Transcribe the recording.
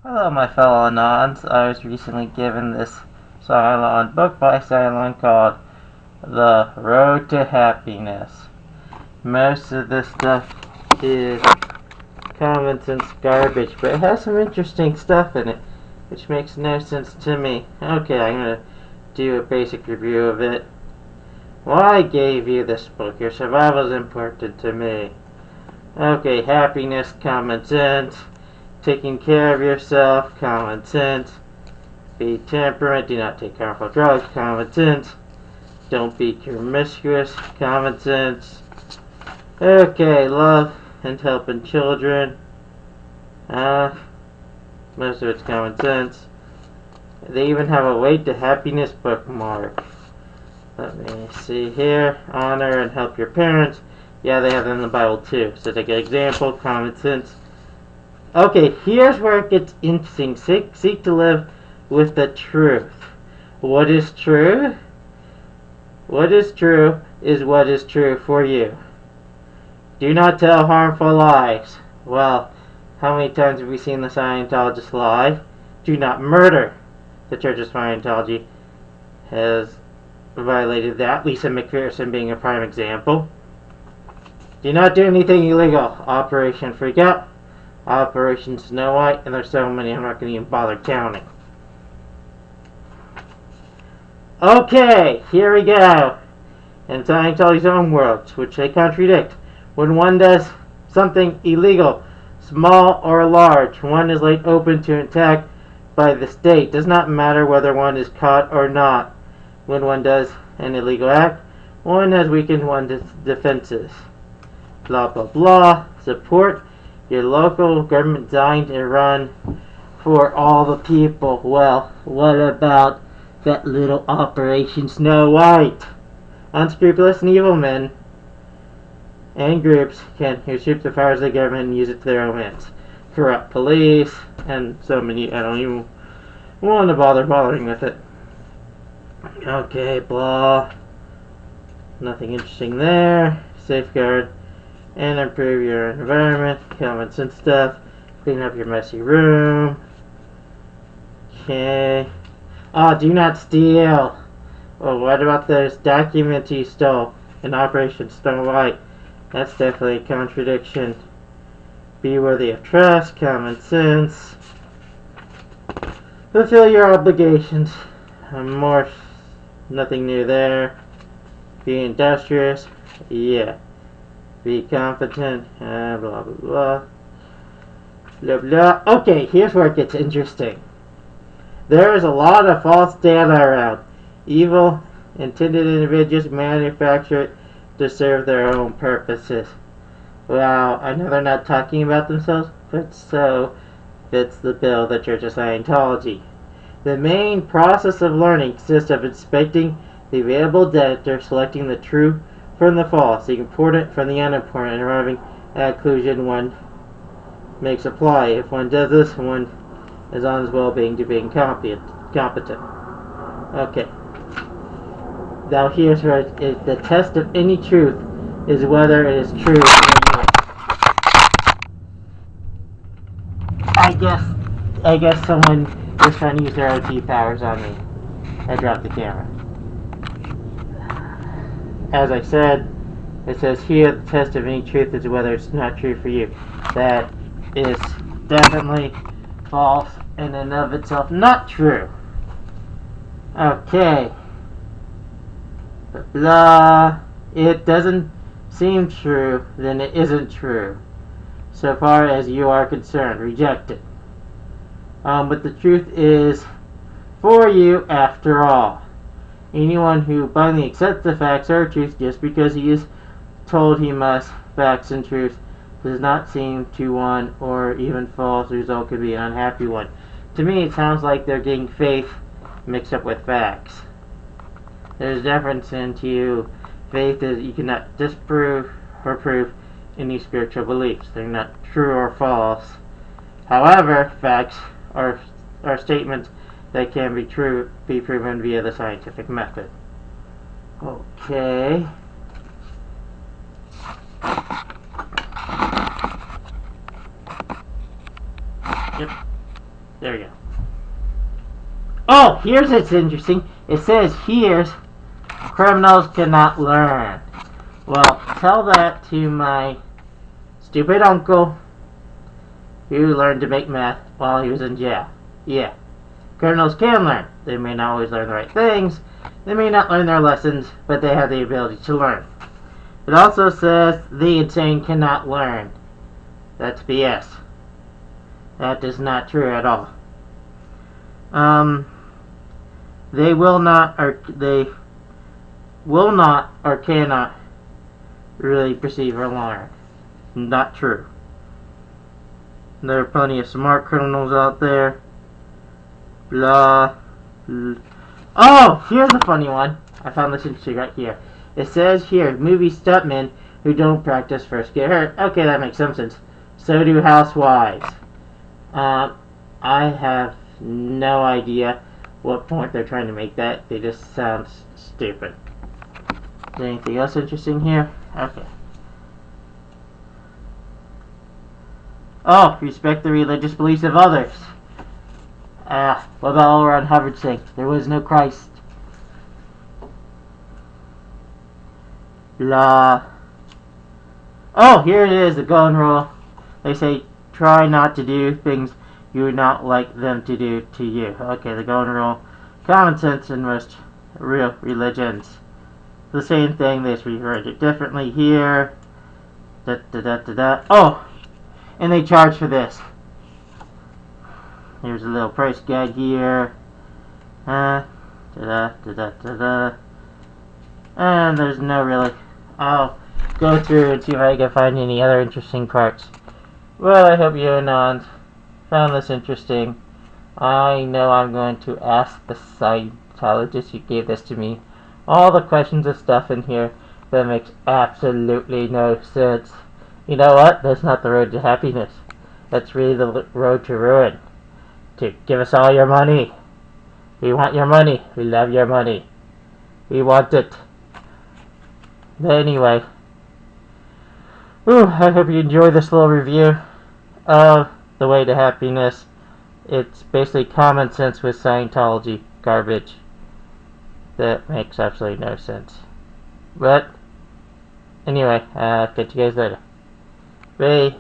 Hello, my fellow Anons. I was recently given this Cylon book by Cylon called The Road to Happiness. Most of this stuff is common sense garbage, but it has some interesting stuff in it, which makes no sense to me. Okay, I'm going to do a basic review of it. Why I gave you this book? Your survival is important to me. Okay, happiness, common sense. Taking care of yourself, common sense. Be temperate, do not take harmful drugs, common sense. Don't be promiscuous, common sense. Okay, love and helping children. Most of it's common sense. They even have a Way to Happiness bookmark. Let me see here. Honor and help your parents. Yeah, they have them in the Bible too. So take an example, common sense. Okay, here's where it gets interesting. Seek to live with the truth. What is true? What is true is what is true for you. Do not tell harmful lies. Well, how many times have we seen the Scientologists lie? Do not murder. The Church of Scientology has violated that. Lisa McPherson being a prime example. Do not do anything illegal. Operation Freak Out. Operation Snow White, and there's so many I'm not going to even bother counting. Okay, here we go. In Scientology's own words, which they contradict. When one does something illegal, small or large, one is laid open to attack by the state. Does not matter whether one is caught or not. When one does an illegal act, one has weakened one's defenses. Blah blah blah. Support your local government designed and run for all the people. Well, what about that little Operation Snow White? Unscrupulous and evil men and groups can usurp the powers of the government and use it to their own ends. Corrupt police and so many. I don't even want to bother bothering with it. Okay, blah. Nothing interesting there. Safeguard and improve your environment, common sense stuff, clean up your messy room. Okay. Oh, do not steal. Well, what about those documents you stole in Operation Snow White? That's definitely a contradiction. Be worthy of trust, common sense. Fulfill your obligations. More, nothing new there. Be industrious. Yeah. Be competent, blah blah blah. Blah blah. Okay, here's where it gets interesting. There is a lot of false data around. Evil, intended individuals manufacture it to serve their own purposes. Wow, I know they're not talking about themselves, but so fits the bill of the Church of Scientology. The main process of learning consists of inspecting the available data, selecting the true from the false, the important from the unimportant, and arriving at conclusion one makes apply. If one does this, one is on his well-being to being competent. Okay. Now here's where the test of any truth is whether it is true. I guess someone is trying to use their OT powers on me. I dropped the camera. As I said, it says here the test of any truth is whether it's not true for you. That is definitely false in and of itself, not true. Okay. Blah. It doesn't seem true, then it isn't true. So far as you are concerned, reject it. But the truth is for you after all. Anyone who blindly accepts the facts are truth just because he is told he must, facts and truth, does not seem to one or even false result could be an unhappy one. To me, it sounds like they're getting faith mixed up with facts. There's a difference into faith is you cannot disprove or prove any spiritual beliefs. They're not true or false. However, facts are statements that can be proven via the scientific method. Okay. Yep. There we go. Oh, here's what's interesting. It says here's criminals cannot learn. Well, tell that to my stupid uncle who learned to make meth while he was in jail. Yeah. Criminals can learn. They may not always learn the right things. They may not learn their lessons, but they have the ability to learn. It also says the insane cannot learn. That's BS. That is not true at all. They will not or cannot really perceive or learn. Not true. There are plenty of smart criminals out there. Blah. Oh, here's a funny one. I found this interesting right here. It says here, movie stuntmen who don't practice first get hurt. Okay, that makes some sense. So do housewives. I have no idea what point they're trying to make that. They just sound stupid. Is there anything else interesting here? Okay. Oh, respect the religious beliefs of others. What about all around Hubbard saying there was no Christ? Blah. Oh, here it is, the golden rule. They say try not to do things you would not like them to do to you. Okay, the golden rule. Common sense in most real religions. The same thing, they just reword it differently here. Oh, and they charge for this. Here's a little price guide here. And there's no really. I'll go through and see if I can find any other interesting parts. Well, I hope you and found this interesting. I know I'm going to ask the Scientologist who gave this to me all the questions of stuff in here that makes absolutely no sense. You know what? That's not the road to happiness. That's really the road to ruin. To give us all your money. We want your money. We love your money. We want it. But anyway. I hope you enjoyed this little review of The Way to Happiness. It's basically common sense with Scientology garbage. That makes absolutely no sense. But, anyway, catch you guys later. Bye.